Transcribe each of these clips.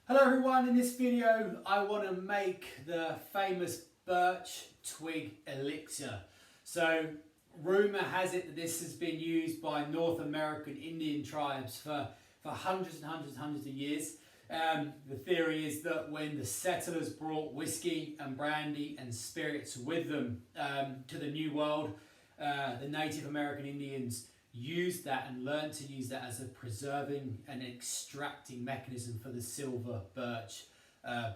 Hello everyone, in this video I want to make the famous Birch Twig Elixir. So rumour has it that this has been used by North American Indian tribes for hundreds and hundreds of years. The theory is that when the settlers brought whiskey and brandy and spirits with them to the New World, the Native American Indians used that and learned to use that as a preserving and extracting mechanism for the silver birch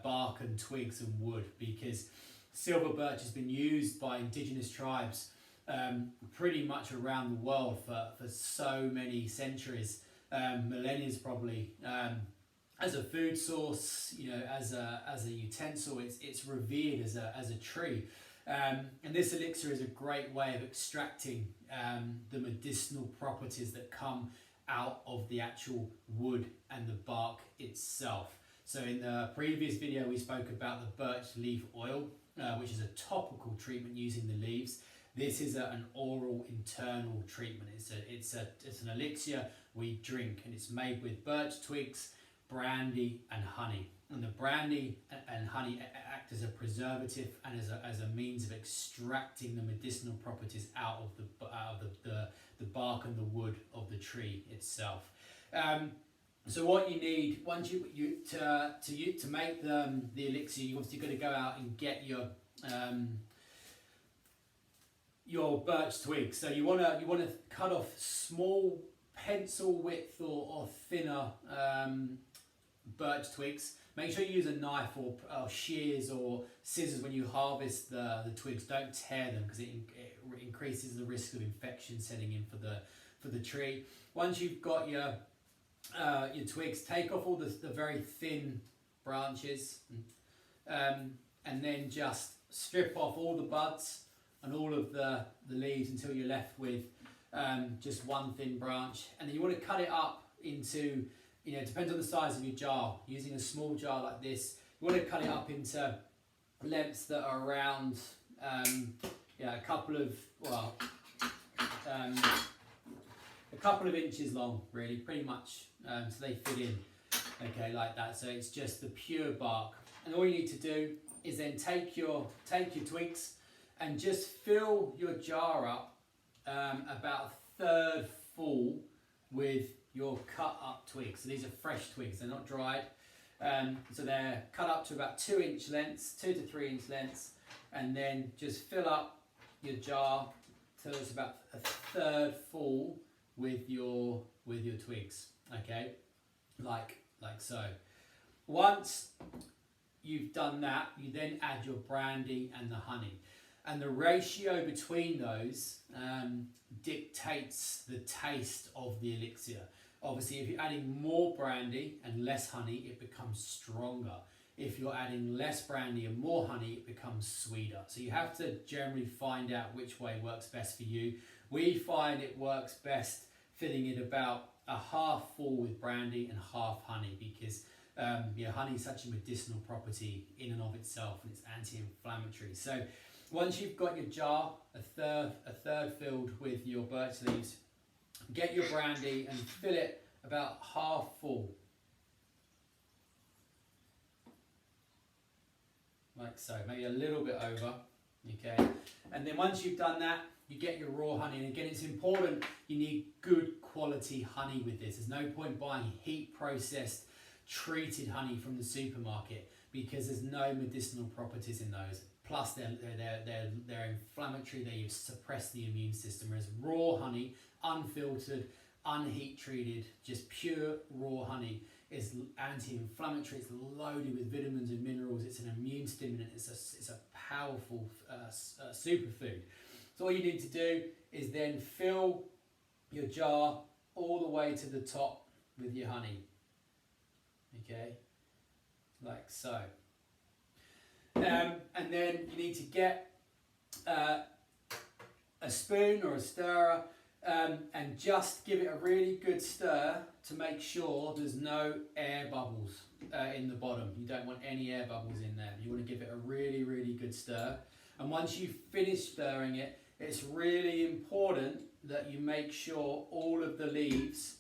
bark and twigs and wood, because silver birch has been used by indigenous tribes pretty much around the world for so many centuries, millennia probably, as a food source, you know, as a utensil. It's revered as a tree. And this elixir is a great way of extracting the medicinal properties that come out of the actual wood and the bark itself. So in the previous video we spoke about the birch leaf oil, which is a topical treatment using the leaves. This is an oral internal treatment. It's an elixir we drink, and it's made with birch twigs, brandy and honey. And the brandy and honey act as a preservative and as a means of extracting the medicinal properties out of the bark and the wood of the tree itself. So what you need once to make the elixir, you obviously got to go out and get your birch twigs. So you want to cut off small pencil width or thinner birch twigs. Make sure you use a knife or shears or scissors when you harvest the twigs. Don't tear them, because it increases the risk of infection setting in for the tree. Once you've got your twigs, take off all the very thin branches, and then just strip off all the buds and all of the leaves until you're left with just one thin branch. And then you want to cut it up into, it depends on the size of your jar. Using a small jar like this, you want to cut it up into lengths that are around a couple of inches long, really, pretty much, so they fit in, okay, like that. So it's just the pure bark, and all you need to do is then take your twigs and just fill your jar up about a third full with your cut up twigs. So these are fresh twigs, they're not dried. So they're cut up to about 2 inch lengths, 2 to 3 inch lengths, and then just fill up your jar till it's about a third full with your twigs, okay, like so. Once you've done that, you then add your brandy and the honey, and the ratio between those dictates the taste of the elixir. Obviously, if you're adding more brandy and less honey, it becomes stronger. If you're adding less brandy and more honey, it becomes sweeter. So you have to generally find out which way works best for you. We find it works best filling it about a half full with brandy and half honey, because honey is such a medicinal property in and of itself, and it's anti-inflammatory. So once you've got your jar a third filled with your birch leaves, get your brandy and fill it about half full, like so, maybe a little bit over, okay. And then once you've done that, you get your raw honey. And again, it's important, you need good quality honey with this. There's no point buying heat processed treated honey from the supermarket, because there's no medicinal properties in those. Plus they're inflammatory, they suppress the immune system. Whereas raw honey, unfiltered, unheat treated, just pure raw honey, is anti-inflammatory. It's loaded with vitamins and minerals. It's an immune stimulant. It's a powerful superfood. So all you need to do is then fill your jar all the way to the top with your honey, okay, like so. And then you need to get a spoon or a stirrer, and just give it a really good stir to make sure there's no air bubbles in the bottom. You don't want any air bubbles in there. You want to give it a really, really good stir. And once you've finished stirring it, it's really important that you make sure all of the leaves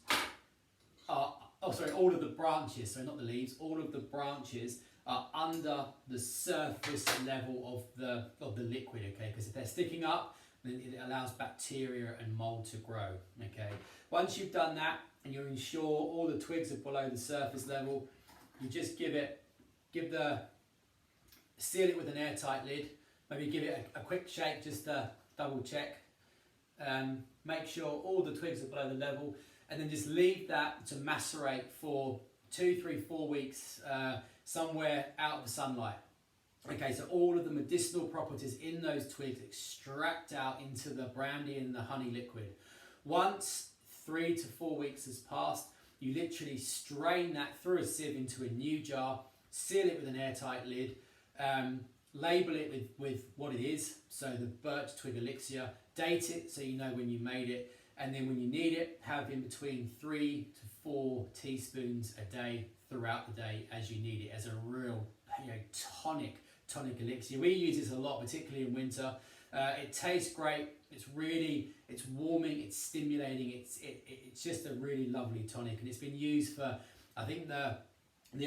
are, all all of the branches, so not the leaves, all of the branches are under the surface level of the liquid, okay? Because if they're sticking up, then it allows bacteria and mold to grow, okay? Once you've done that and you ensure all the twigs are below the surface level, you just seal it with an airtight lid. Maybe give it a quick shake just to double check. Make sure all the twigs are below the level, and then just leave that to macerate for 2, 3, 4 weeks somewhere out of the sunlight. Okay, so all of the medicinal properties in those twigs extract out into the brandy and the honey liquid. Once 3 to 4 weeks has passed, you literally strain that through a sieve into a new jar, seal it with an airtight lid, label it with what it is, so the birch twig elixir, date it so you know when you made it, and then when you need it, have in between 3 to 4 teaspoons a day throughout the day as you need it, as a real tonic elixir. We use this a lot, particularly in winter. It tastes great. It's warming, it's stimulating, it's just a really lovely tonic, and it's been used for, I think the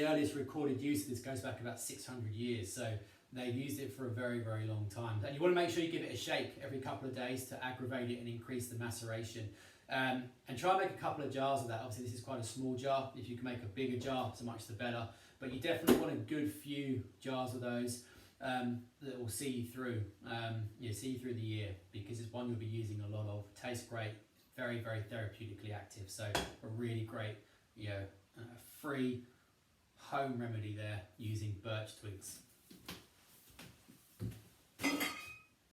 earliest recorded use of this goes back about 600 years, so they've used it for a very, very long time. And you want to make sure you give it a shake every couple of days to aggravate it and increase the maceration. And try and make a couple of jars of that. Obviously this is quite a small jar. If you can make a bigger jar, so much the better. But you definitely want a good few jars of those that will see you through, see you through the year, because it's one you'll be using a lot of. Tastes great, very, very therapeutically active. So a really great, free home remedy there using birch twigs.